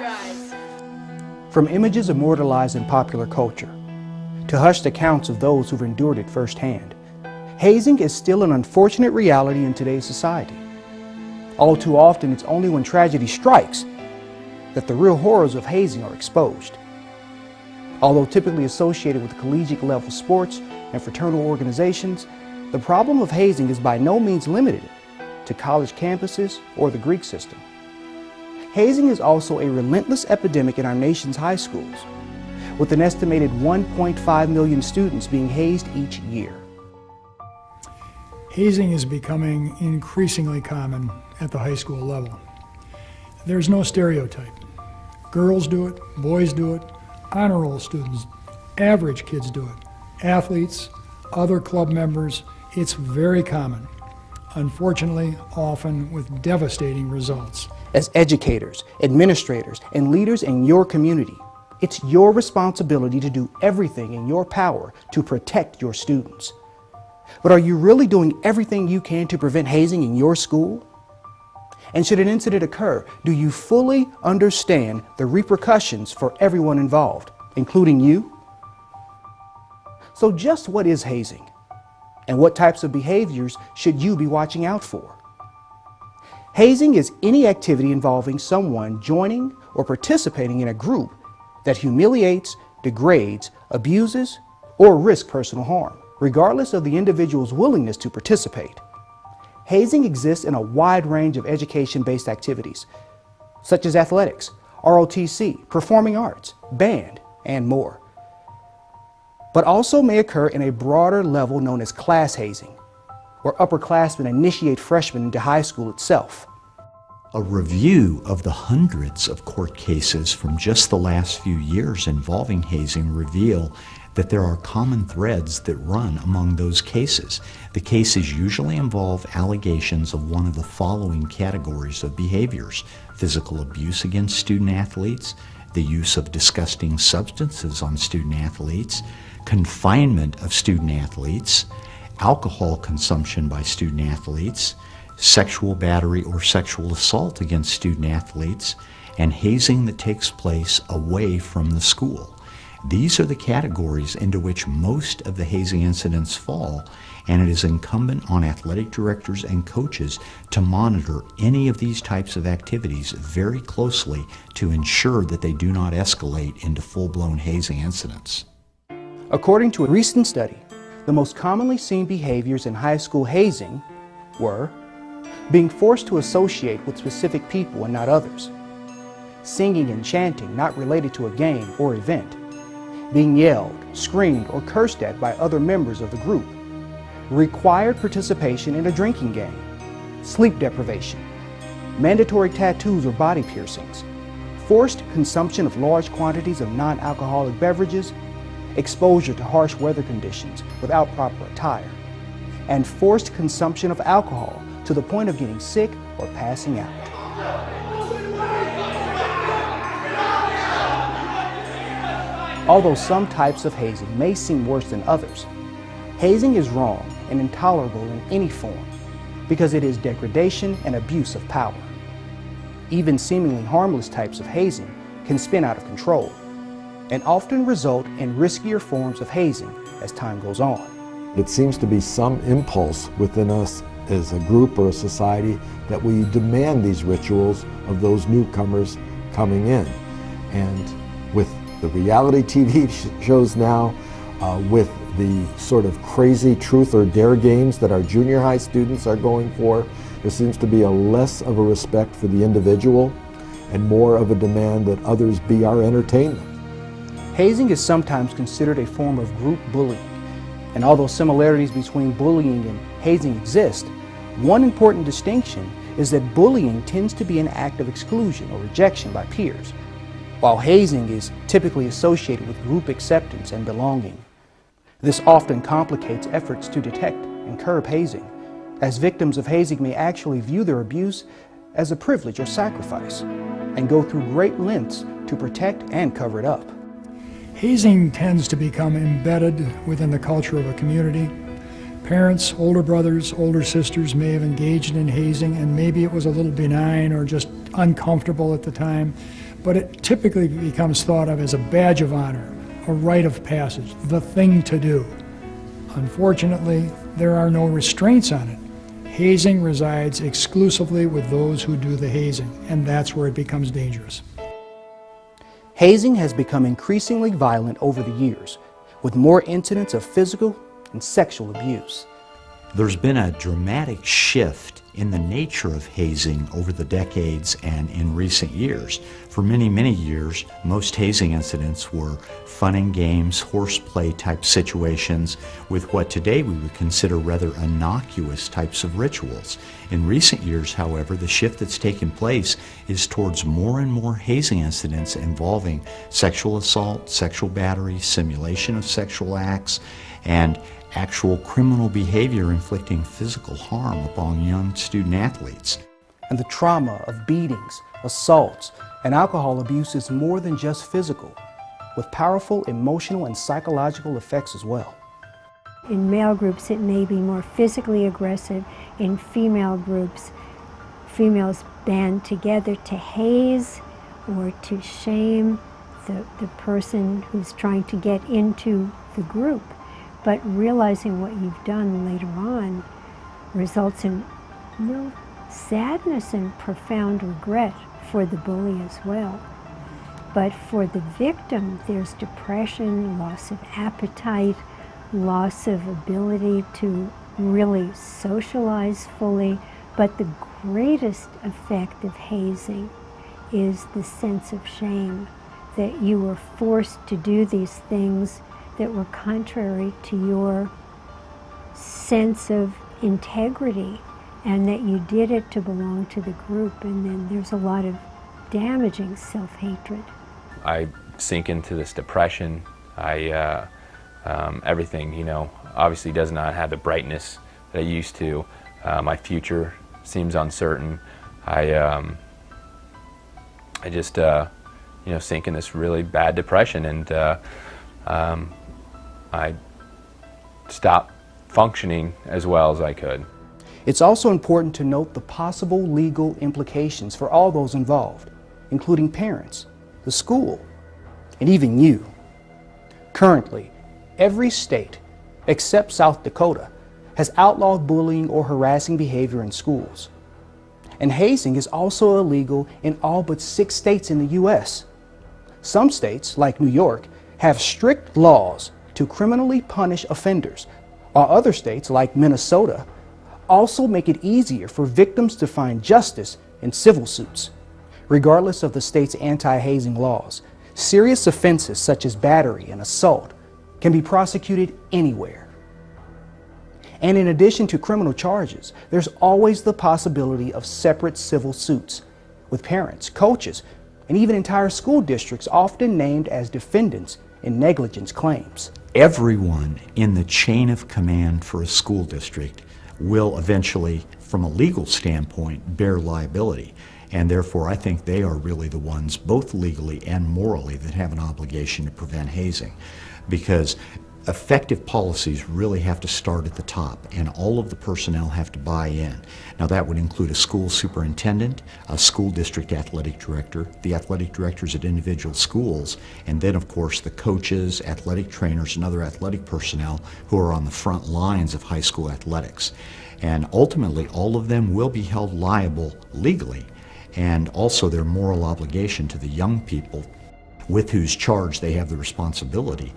guys. From images immortalized in popular culture to hushed accounts of those who've endured it firsthand, hazing is still an unfortunate reality in today's society. All too often, it's only when tragedy strikes that the real horrors of hazing are exposed. Although typically associated with collegiate level sports and fraternal organizations, the problem of hazing is by no means limited to college campuses or the Greek system. Hazing is also a relentless epidemic in our nation's high schools, with an estimated 1.5 million students being hazed each year. Hazing is becoming increasingly common at the high school level. There's no stereotype. Girls do it, boys do it, honor roll students, average kids do it, athletes, other club members. It's very common, unfortunately, often with devastating results. As educators, administrators, and leaders in your community, it's your responsibility to do everything in your power to protect your students. But are you really doing everything you can to prevent hazing in your school? And should an incident occur, do you fully understand the repercussions for everyone involved, including you? So just what is hazing? And what types of behaviors should you be watching out for? Hazing is any activity involving someone joining or participating in a group that humiliates, degrades, abuses, or risks personal harm, regardless of the individual's willingness to participate. Hazing exists in a wide range of education-based activities, such as athletics, ROTC, performing arts, band, and more. But also may occur in a broader level known as class hazing, where upperclassmen initiate freshmen into high school itself. A review of the hundreds of court cases from just the last few years involving hazing reveal that there are common threads that run among those cases. The cases usually involve allegations of one of the following categories of behaviors: physical abuse against student athletes, the use of disgusting substances on student athletes, confinement of student athletes, alcohol consumption by student athletes, sexual battery or sexual assault against student athletes, and hazing that takes place away from the school. These are the categories into which most of the hazing incidents fall, and it is incumbent on athletic directors and coaches to monitor any of these types of activities very closely to ensure that they do not escalate into full-blown hazing incidents. According to a recent study, the most commonly seen behaviors in high school hazing were being forced to associate with specific people and not others, singing and chanting not related to a game or event, being yelled, screamed, or cursed at by other members of the group, required participation in a drinking game, sleep deprivation, mandatory tattoos or body piercings, forced consumption of large quantities of non-alcoholic beverages, exposure to harsh weather conditions without proper attire, and forced consumption of alcohol to the point of getting sick or passing out. Although some types of hazing may seem worse than others, hazing is wrong and intolerable in any form because it is degradation and abuse of power. Even seemingly harmless types of hazing can spin out of control and often result in riskier forms of hazing as time goes on. It seems to be some impulse within us as a group or a society that we demand these rituals of those newcomers coming in. And with the reality TV shows now, with the sort of crazy truth or dare games that our junior high students are going for, there seems to be a less of a respect for the individual and more of a demand that others be our entertainment. Hazing is sometimes considered a form of group bullying, and although similarities between bullying and hazing exist, one important distinction is that bullying tends to be an act of exclusion or rejection by peers, while hazing is typically associated with group acceptance and belonging. This often complicates efforts to detect and curb hazing, as victims of hazing may actually view their abuse as a privilege or sacrifice, and go through great lengths to protect and cover it up. Hazing tends to become embedded within the culture of a community. Parents, older brothers, older sisters may have engaged in hazing, and maybe it was a little benign or just uncomfortable at the time, but it typically becomes thought of as a badge of honor, a rite of passage, the thing to do. Unfortunately, there are no restraints on it. Hazing resides exclusively with those who do the hazing, and that's where it becomes dangerous. Hazing has become increasingly violent over the years, with more incidents of physical and sexual abuse. There's been a dramatic shift in the nature of hazing over the decades and in recent years. For many, many years, most hazing incidents were fun and games, horseplay type situations with what today we would consider rather innocuous types of rituals. In recent years, however, the shift that's taken place is towards more and more hazing incidents involving sexual assault, sexual battery, simulation of sexual acts, and actual criminal behavior inflicting physical harm upon young student athletes. And the trauma of beatings, assaults, and alcohol abuse is more than just physical, with powerful emotional and psychological effects as well. In male groups, it may be more physically aggressive. In female groups, females band together to haze or to shame the person who's trying to get into the group. But realizing what you've done later on results in real sadness and profound regret for the bully as well. But for the victim, there's depression, loss of appetite, loss of ability to really socialize fully. But the greatest effect of hazing is the sense of shame, that you were forced to do these things that were contrary to your sense of integrity, and that you did it to belong to the group. And then there's a lot of damaging self-hatred. I sink into this depression. Everything, obviously does not have the brightness that I used to. My future seems uncertain. I just, sink in this really bad depression, and I stopped functioning as well as I could. It's also important to note the possible legal implications for all those involved, including parents, the school, and even you. Currently, every state, except South Dakota, has outlawed bullying or harassing behavior in schools. And hazing is also illegal in all but 6 states in the U.S. Some states, like New York, have strict laws to criminally punish offenders, while other states, like Minnesota, also make it easier for victims to find justice in civil suits. Regardless of the state's anti-hazing laws, serious offenses such as battery and assault can be prosecuted anywhere. And in addition to criminal charges, there's always the possibility of separate civil suits, with parents, coaches, and even entire school districts often named as defendants in negligence claims. Everyone in the chain of command for a school district will eventually, from a legal standpoint, bear liability. And therefore, I think they are really the ones, both legally and morally, that have an obligation to prevent hazing. Because effective policies really have to start at the top, and all of the personnel have to buy in. Now, that would include a school superintendent, a school district athletic director, the athletic directors at individual schools, and then, of course, the coaches, athletic trainers, and other athletic personnel who are on the front lines of high school athletics. And ultimately, all of them will be held liable legally, and also their moral obligation to the young people with whose charge they have the responsibility.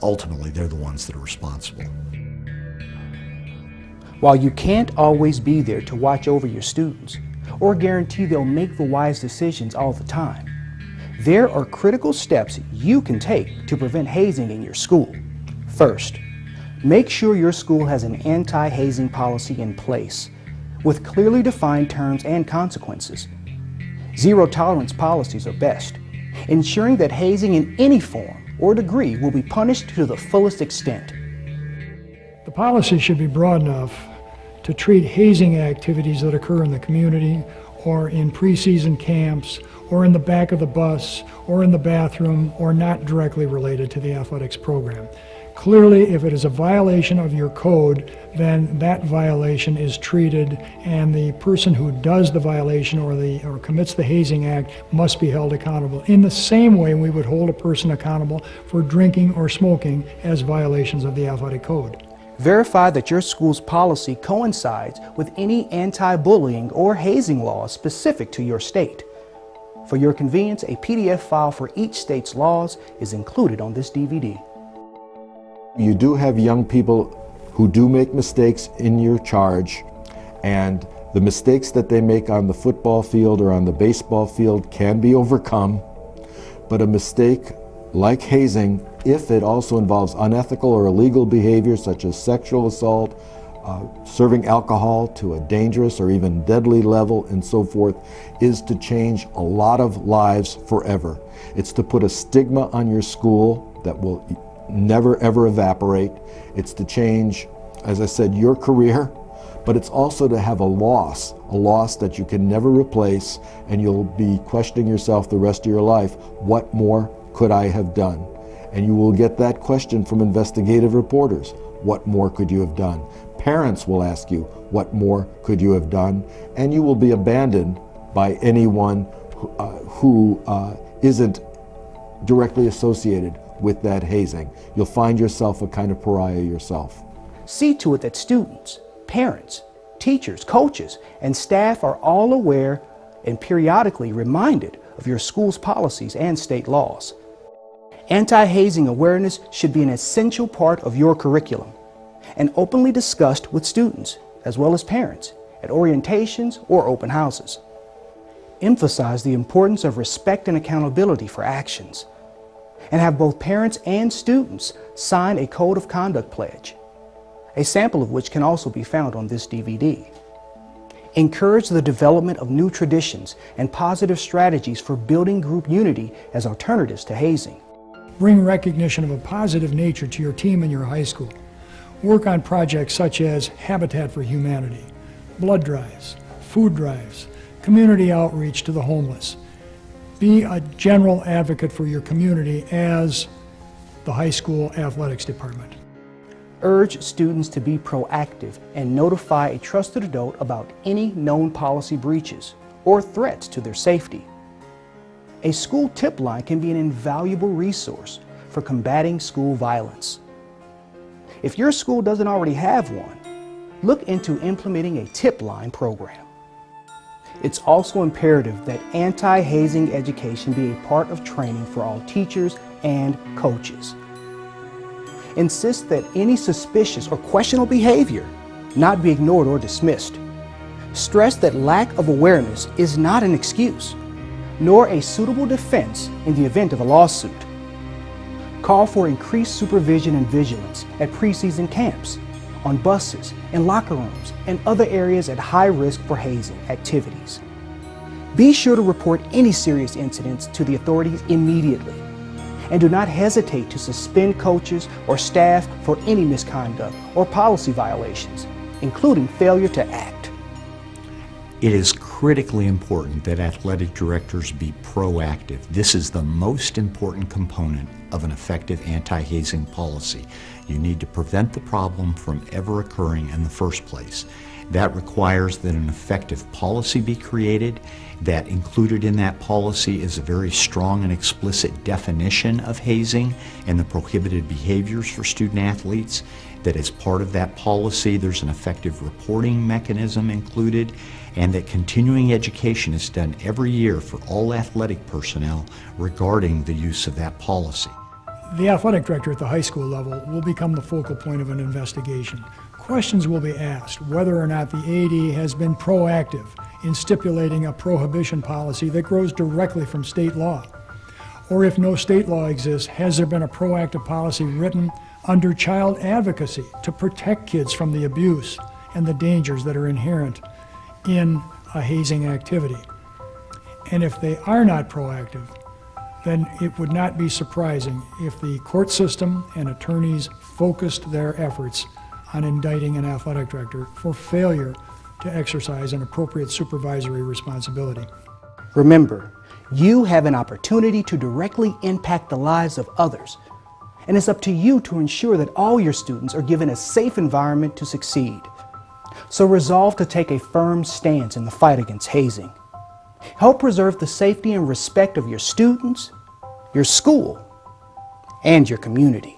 Ultimately, they're the ones that are responsible. While you can't always be there to watch over your students or guarantee they'll make the wise decisions all the time, there are critical steps you can take to prevent hazing in your school. First, make sure your school has an anti-hazing policy in place with clearly defined terms and consequences. Zero tolerance policies are best, ensuring that hazing in any form or degree will be punished to the fullest extent. The policy should be broad enough to treat hazing activities that occur in the community or in preseason camps or in the back of the bus or in the bathroom or not directly related to the athletics program. Clearly, if it is a violation of your code, then that violation is treated, and the person who does the violation or commits the hazing act must be held accountable. In the same way we would hold a person accountable for drinking or smoking as violations of the athletic code. Verify that your school's policy coincides with any anti-bullying or hazing laws specific to your state. For your convenience, a PDF file for each state's laws is included on this DVD. You do have young people who do make mistakes in your charge, and the mistakes that they make on the football field or on the baseball field can be overcome, but a mistake like hazing, if it also involves unethical or illegal behavior such as sexual assault, serving alcohol to a dangerous or even deadly level and so forth, is to change a lot of lives forever. It's to put a stigma on your school that will never ever evaporate. It's to change, as I said, your career, but it's also to have a loss that you can never replace, and you'll be questioning yourself the rest of your life, what more could I have done? And you will get that question from investigative reporters. What more could you have done? Parents will ask you, what more could you have done? And you will be abandoned by anyone who isn't directly associated with that hazing. You'll find yourself a kind of pariah yourself. See to it that students, parents, teachers, coaches, and staff are all aware and periodically reminded of your school's policies and state laws. Anti-hazing awareness should be an essential part of your curriculum and openly discussed with students as well as parents at orientations or open houses. Emphasize the importance of respect and accountability for actions, and have both parents and students sign a code of conduct pledge, a sample of which can also be found on this DVD. Encourage the development of new traditions and positive strategies for building group unity as alternatives to hazing. Bring recognition of a positive nature to your team in your high school. Work on projects such as Habitat for Humanity, blood drives, food drives, community outreach to the homeless. Be a general advocate for your community as the high school athletics department. Urge students to be proactive and notify a trusted adult about any known policy breaches or threats to their safety. A school tip line can be an invaluable resource for combating school violence. If your school doesn't already have one, look into implementing a tip line program. It's also imperative that anti-hazing education be a part of training for all teachers and coaches. Insist that any suspicious or questionable behavior not be ignored or dismissed. Stress that lack of awareness is not an excuse, nor a suitable defense in the event of a lawsuit. Call for increased supervision and vigilance at preseason camps, on buses, in locker rooms, and other areas at high risk for hazing activities. Be sure to report any serious incidents to the authorities immediately, and do not hesitate to suspend coaches or staff for any misconduct or policy violations, including failure to act. It is critically important that athletic directors be proactive. This is the most important component of an effective anti-hazing policy. You need to prevent the problem from ever occurring in the first place. That requires that an effective policy be created, that included in that policy is a very strong and explicit definition of hazing and the prohibited behaviors for student athletes, that as part of that policy there's an effective reporting mechanism included, and that continuing education is done every year for all athletic personnel regarding the use of that policy. The athletic director at the high school level will become the focal point of an investigation. Questions will be asked whether or not the AD has been proactive in stipulating a prohibition policy that grows directly from state law. Or if no state law exists, has there been a proactive policy written under child advocacy to protect kids from the abuse and the dangers that are inherent in a hazing activity? And if they are not proactive, then it would not be surprising if the court system and attorneys focused their efforts on indicting an athletic director for failure to exercise an appropriate supervisory responsibility. Remember, you have an opportunity to directly impact the lives of others, and it's up to you to ensure that all your students are given a safe environment to succeed. So resolve to take a firm stance in the fight against hazing. Help preserve the safety and respect of your students, your school, and your community.